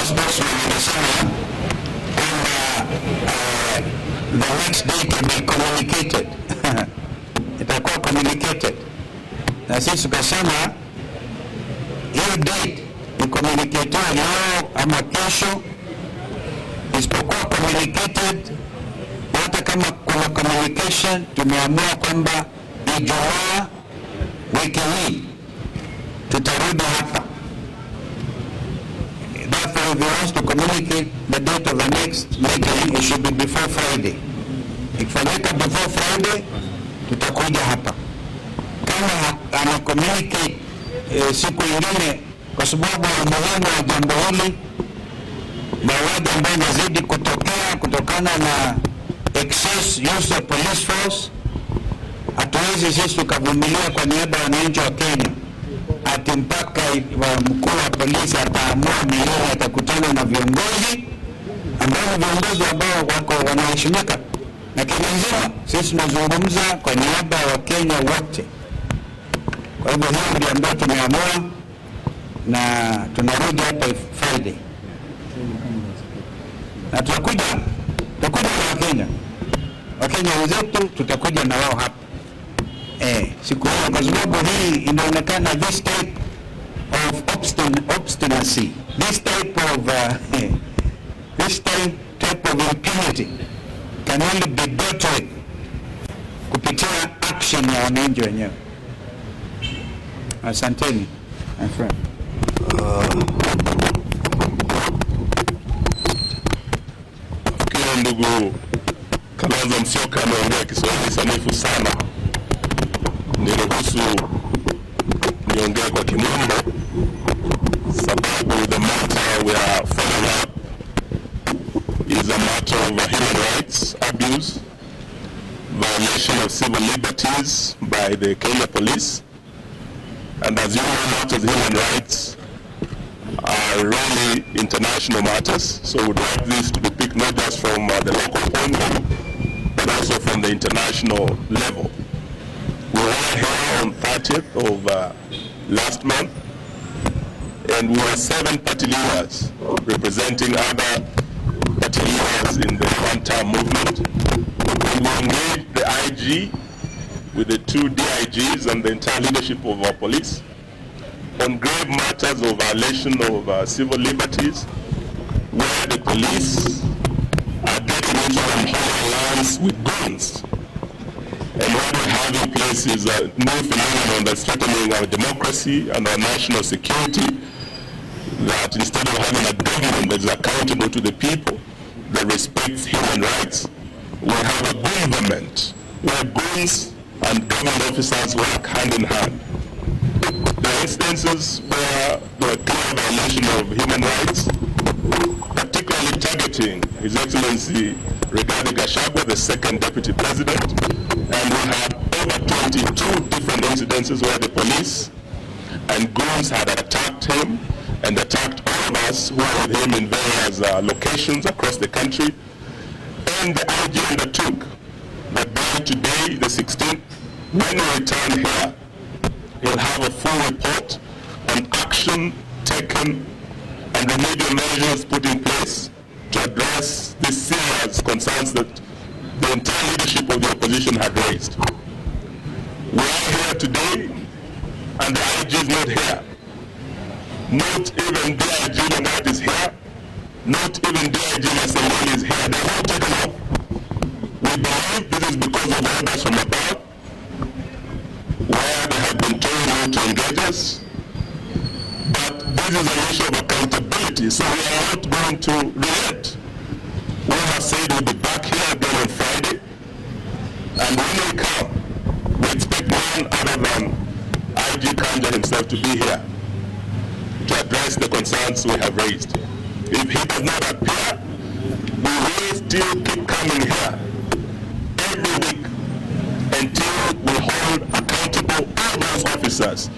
spokesman amesema the next day to be communicated itakuwa communicated, na sisi tukasema hiyo date ni communicated leo ama kesho, isipokuwa communicated. Hata kama kuna communication, tumeamua kwamba Ijumaa wiki hii tutarudi hapa. Therefore, if you want to communicate the date of the next meeting, it should be before Friday. Ikifanyika before Friday, tutakuja hapa. Kama ana communicate siku ingine, kwa sababu ya umuhimu wa jambo hili, mauaji ambayo inazidi kutokea kutokana na excess use of police force, hatuwezi sisi tukavumilia kwa niaba ya wananchi wa Kenya ati mpaka mkuu wa polisi ataamua milele atakutana na viongozi ambao wako wanaheshimika na Kenya nzima. Sisi tunazungumza kwa niaba ya Wakenya wote. Kwa hivyo hiyo ndio ambayo tumeamua, na tunarudi hapa Friday, na tutakuja na Wakenya wenzetu, tutakuja na wao hapa siku hiyo, kwa sababu hii inaonekana this type of obstinacy, this type of impunity can only be dealt with kupitia action ya wananchi wenyewe. Asanteni, my friend. Kila ndugu Kalonzo Musyoka ameongea Kiswahili sanifu sana. Niruhusu niongee kwa Kimombo sababu the matter we are following up is a matter of human rights abuse, violation of civil liberties by the Kenya police, and as you know, matters of human rights are really international matters, so we would like this to be picked not just from the local point of view, but also from the international level. We were here on 30th of last month, and we were 7 party leaders representing other party leaders in the one-term movement. We engaged the IG with the 2 DIGs and the entire leadership of our police on grave matters of violation of civil liberties, where the police are getting into unholy lands with guns. And what we have in place is a new phenomenon that's threatening our democracy and our national security, that instead of having a government that is accountable to the people, that respects human rights, we have a government where goons and government officers work hand in hand. There are instances where there are clear violation of human rights, particularly targeting His Excellency Rigathi Gachagua, the second Deputy President, and we had over 22 different incidences where the police and goons had attacked him and attacked all of us who were with him in various locations across the country. And the IG undertook that by today, the 16th, when we return here, he'll have a full report on action taken and remedial measures put in place to address the serious concerns that the entire leadership of the opposition had raised. We are here today, and the IG is not here. Not even DIG Langat is here. Not even DIG Masengeli is here. They are not taken off. We believe this is because of orders from above, where they have been told not to engage us. But this is an issue of accountability, so we are not going to relent. We have said we'll be back here again on Friday, and when we come, we expect none other than IG Kanja himself to be here to address the concerns we have raised. If he does not appear, we will still keep coming here every week until we hold accountable all those officers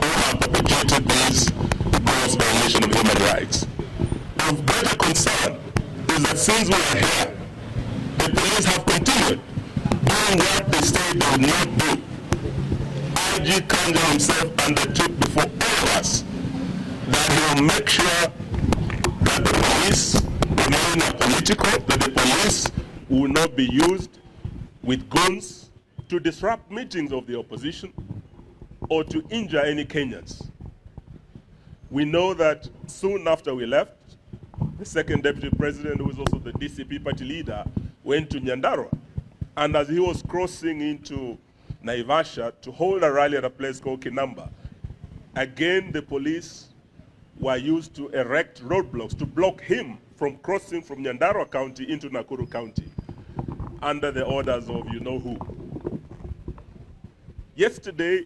who have perpetrated these gross violations of human rights. Of greater concern is that since we are here, the police have continued doing what they said they would not do. IG Kanja himself undertook before all of us that he will make sure critical that the police will not be used with guns to disrupt meetings of the opposition or to injure any Kenyans. We know that soon after we left, the second deputy president, who is also the DCP party leader, went to Nyandarua. And as he was crossing into Naivasha to hold a rally at a place called Kinamba, again the police were used to erect roadblocks to block him from crossing from Nyandarua County into Nakuru County under the orders of you know who. Yesterday,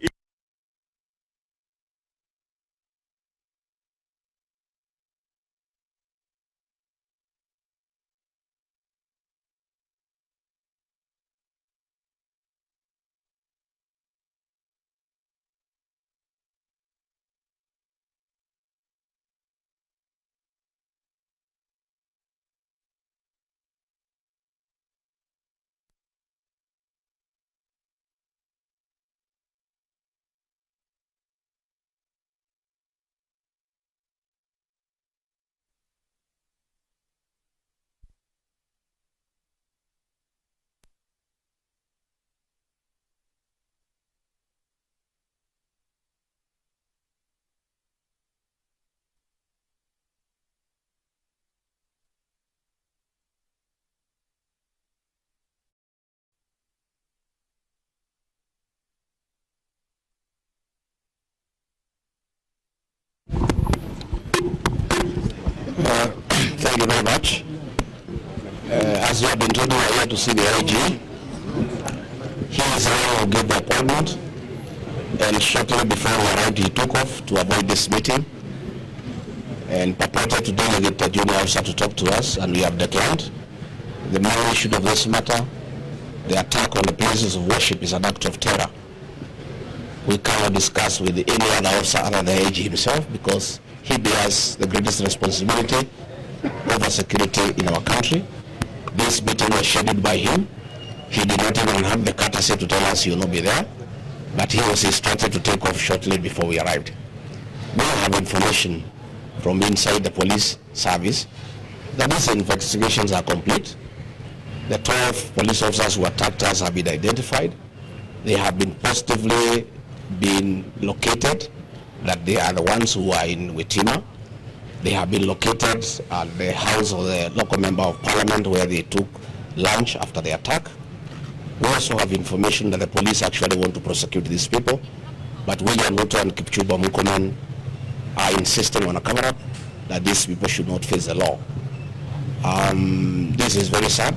Thank you very much. As you have been told, we are here to see the IG. He is the one who gave the appointment, and shortly before we arrived, he took off to avoid this meeting and purported to delegate the junior officer to talk to us, and we have declined. The main issue of this matter, the attack on the places of worship, is an act of terror. We cannot discuss with any other officer other than the IG himself, because he bears the greatest responsibility over security in our country. This meeting was scheduled by him. He did not even have the courtesy to tell us he will not be there, but he was instructed to take off shortly before we arrived. We have information from inside the police service that these investigations are complete. The 12 police officers who attacked us have been identified. They have been positively been located, that they are the ones who are in Witima. They have been located at the house of the local member of parliament where they took lunch after the attack. We also have information that the police actually want to prosecute these people, but William Ruto and Kipchumba Murkomen are insisting on a cover-up that these people should not face the law. This is very sad,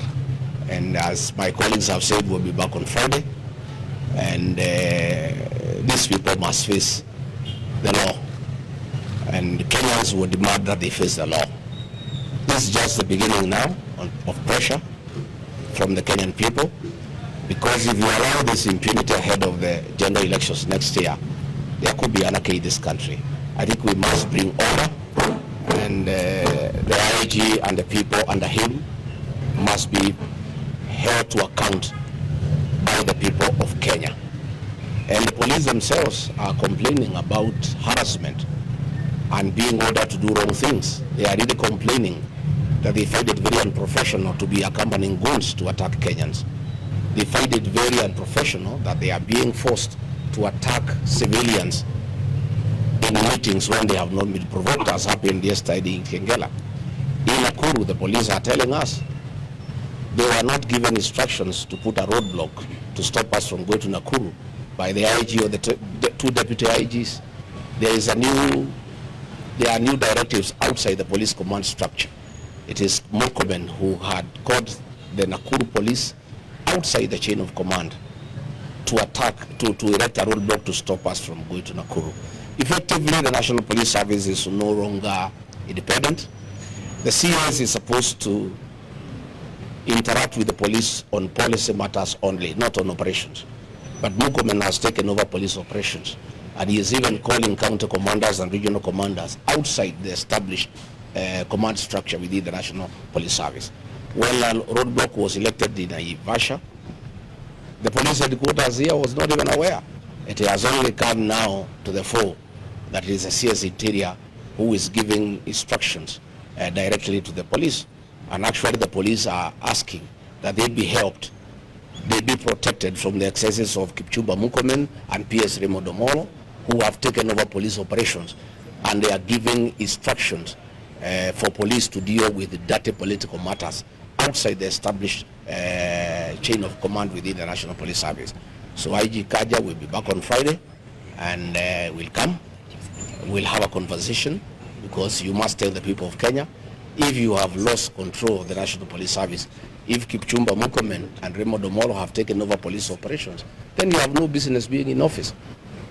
and as my colleagues have said, we'll be back on Friday, and these people must face the law, and the Kenyans will demand that they face the law. This is just the beginning now of pressure from the Kenyan people, because if you allow this impunity ahead of the general elections next year, there could be anarchy in this country. I think we must bring order, and the IG and the people under him must be held to account by the people of Kenya. And the police themselves are complaining about harassment and being ordered to do wrong things. They are really complaining that they find it very unprofessional to be accompanying goons to attack Kenyans. They find it very unprofessional that they are being forced to attack civilians in meetings when they have not been provoked, as happened yesterday in Kengela. In Nakuru, the police are telling us they were not given instructions to put a roadblock to stop us from going to Nakuru by the IG or the two deputy IGs. There are new directives outside the police command structure. It is Murkomen who had called the Nakuru police outside the chain of command to attack, to erect a roadblock to stop us from going to Nakuru. Effectively, the National Police Service is no longer independent. The CS is supposed to interact with the police on policy matters only, not on operations. But Murkomen has taken over police operations, and he is even calling county commanders and regional commanders outside the established command structure within the National Police Service. When a roadblock was elected in Naivasha, the police headquarters here was not even aware. It has only come now to the fore that it is the CS Interior who is giving instructions directly to the police. And actually the police are asking that they be helped, they be protected from the excesses of Kipchumba Murkomen and PS Raymond Omolo, who have taken over police operations, and they are giving instructions for police to deal with the dirty political matters outside the established chain of command within the National Police Service. So IG Kaja will be back on Friday, and will come. We'll have a conversation, because you must tell the people of Kenya, if you have lost control of the National Police Service, if Kipchumba Murkomen and Raymond Omolo have taken over police operations, then you have no business being in office.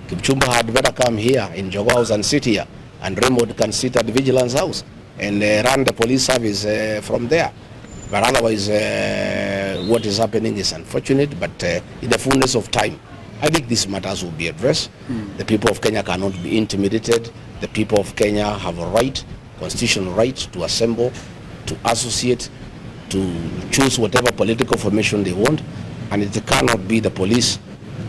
Kipchumba had better come here in Jogo House and sit here, and Raymond can sit at the Vigilance House and run the police service from there. But otherwise, what is happening is unfortunate, but in the fullness of time, I think these matters will be addressed. The people of Kenya cannot be intimidated. The people of Kenya have a right, constitutional right, to assemble, to associate, to choose whatever political formation they want, and it cannot be the police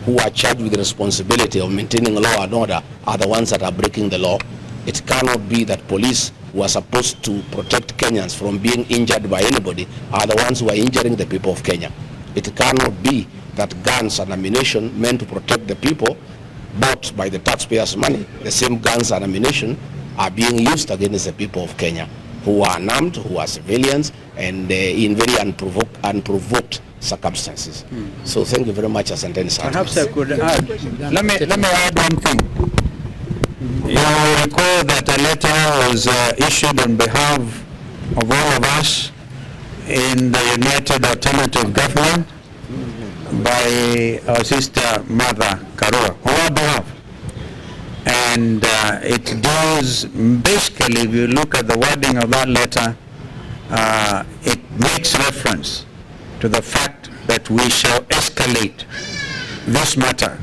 who are charged with the responsibility of maintaining law and order are the ones that are breaking the law. It cannot be that police who are supposed to protect Kenyans from being injured by anybody are the ones who are injuring the people of Kenya. It cannot be that guns and ammunition meant to protect the people, bought by the taxpayers' money, the same guns and ammunition are being used against the people of Kenya, who are unarmed, who are civilians, and in very unprovoked circumstances. So thank you very much, Asanteni sana. Perhaps I could add, let me add one thing. You recall that a letter was issued on behalf of all of us in the United Alternative Government by our sister Mother Karua on our behalf. And it does, basically, if you look at the wording of that letter, it makes reference to the fact that we shall escalate this matter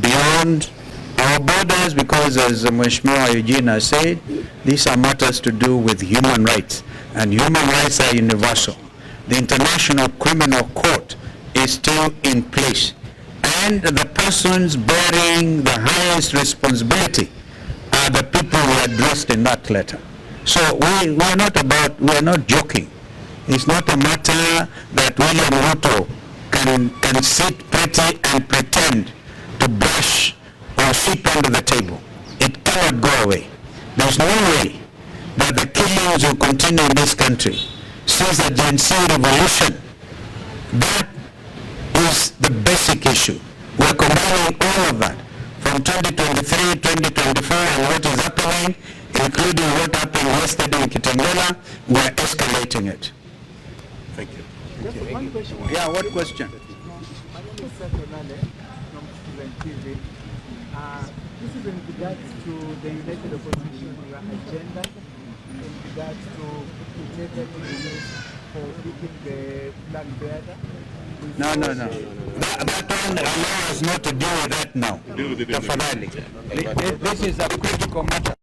beyond our borders, because as Mheshimiwa Eugene has said, these are matters to do with human rights, and human rights are universal. The International Criminal Court is still in place, and the persons bearing the highest responsibility are the people who are addressed in that letter. So we are not joking. It's not a matter that William Ruto can sit pretty and pretend to brush or sweep under the table. It cannot go away. There's no way that the killings will continue in this country since the Gen Z revolution. That is the basic issue. We're combining all of that from 2023, 2024, and what is happening, including what happened yesterday in Kitengela. We're escalating it. Thank you. Just one question. Yeah, what question? My name is Satonale from Student TV. This is in regards to the United Opposition agenda, in regards to United Nations for beating the flag bearer. No. That one allows not to deal with that now. Tafadhali. This is a critical matter.